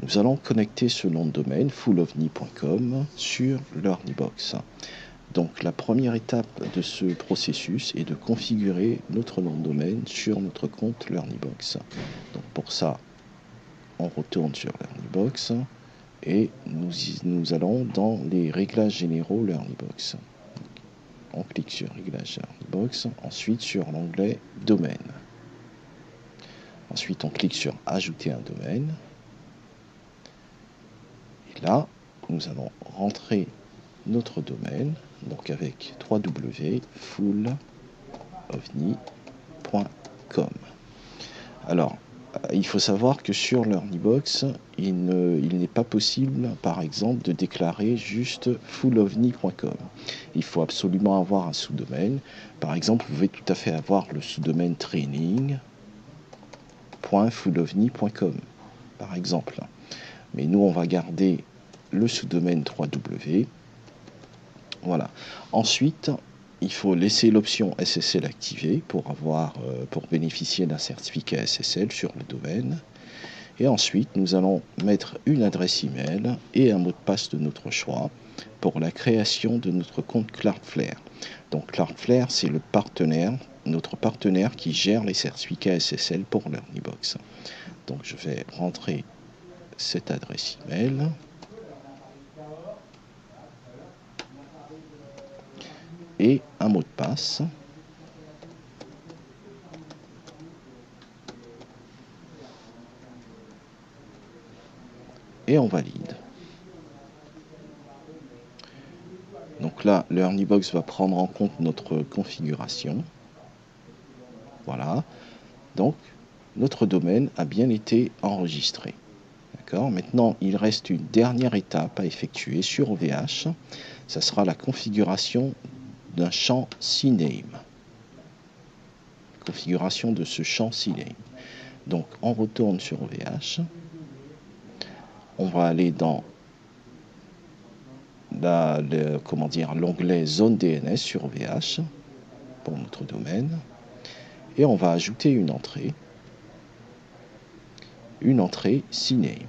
nous allons connecter ce nom de domaine fullovni.com sur l'Ernibox. Donc la première étape de ce processus est de configurer notre nom de domaine sur notre compte l'Ernibox. Donc pour ça, on retourne sur l'Ernibox et nous allons dans les réglages généraux l'Ernibox. On clique sur réglages l'Ernibox, ensuite sur l'onglet domaine. Ensuite on clique sur ajouter un domaine. Et là, nous allons rentrer notre domaine, donc avec www.fullovni.com. Alors, il faut savoir que sur l'Ernibox, il n'est pas possible, par exemple, de déclarer juste fullovni.com. Il faut absolument avoir un sous-domaine. Par exemple, vous pouvez tout à fait avoir le sous-domaine training.fullovni.com, par exemple. Mais nous, on va garder le sous-domaine 3W. Voilà. Ensuite, il faut laisser l'option SSL activée pour bénéficier d'un certificat SSL sur le domaine. Et ensuite, nous allons mettre une adresse email et un mot de passe de notre choix pour la création de notre compte Cloudflare. Donc Cloudflare, c'est notre partenaire qui gère les certificats SSL pour l'Ernibox. Donc je vais rentrer cette adresse email. Et un mot de passe. Et on valide. Donc là, l'Ernibox va prendre en compte notre configuration. Voilà. Donc, notre domaine a bien été enregistré. D'accord. Maintenant, il reste une dernière étape à effectuer sur OVH. Ça sera la configuration d'un champ CNAME. Configuration de ce champ CNAME. Donc, on retourne sur OVH. On va aller dans l'onglet zone DNS sur OVH pour notre domaine. Et on va ajouter une entrée CNAME.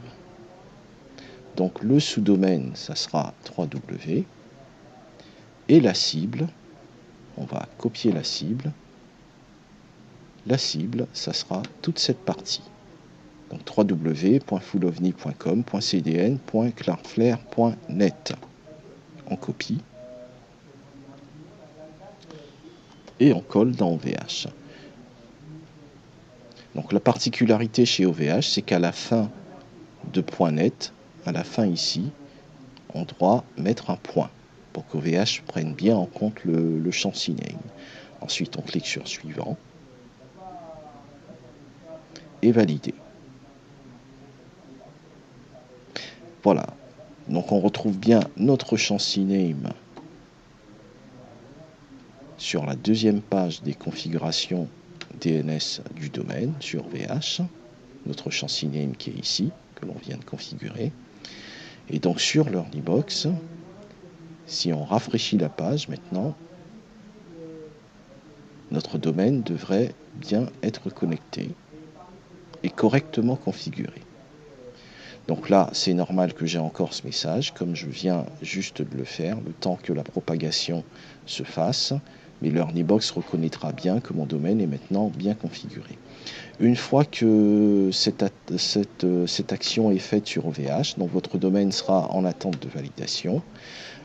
Donc le sous-domaine, ça sera 3W. Et la cible, on va copier la cible. La cible, ça sera toute cette partie. Donc www.fullovni.com.cdn.cloudflare.net. On copie. Et on colle dans OVH. Donc la particularité chez OVH, c'est qu'à la fin de .net, à la fin ici, on doit mettre un point pour qu'OVH prenne bien en compte le champ CNAME. Ensuite, on clique sur suivant et valider. Voilà. Donc on retrouve bien notre champ CNAME sur la deuxième page des configurations DNS du domaine sur OVH. Notre champ CNAME qui est ici, que l'on vient de configurer. Et donc sur l'Ernibox, si on rafraîchit la page maintenant, notre domaine devrait bien être connecté et correctement configuré. Donc là, c'est normal que j'ai encore ce message, comme je viens juste de le faire, le temps que la propagation se fasse, mais l'Ernibox reconnaîtra bien que mon domaine est maintenant bien configuré. Une fois que cette action est faite sur OVH, donc votre domaine sera en attente de validation.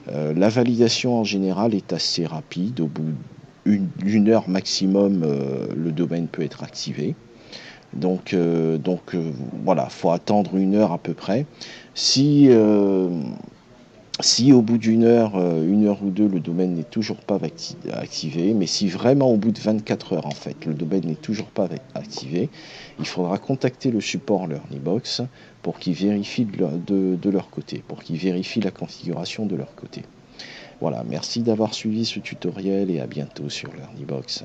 La validation en général est assez rapide, au bout d'une heure maximum, le domaine peut être activé. Donc voilà, faut attendre une heure à peu près. Si au bout d'une heure ou deux, le domaine n'est toujours pas activé, mais si vraiment au bout de 24 heures, en fait, le domaine n'est toujours pas activé, il faudra contacter le support l'Ernibox pour qu'ils vérifient de leur côté, pour qu'ils vérifient la configuration de leur côté. Voilà, merci d'avoir suivi ce tutoriel et à bientôt sur l'Ernibox.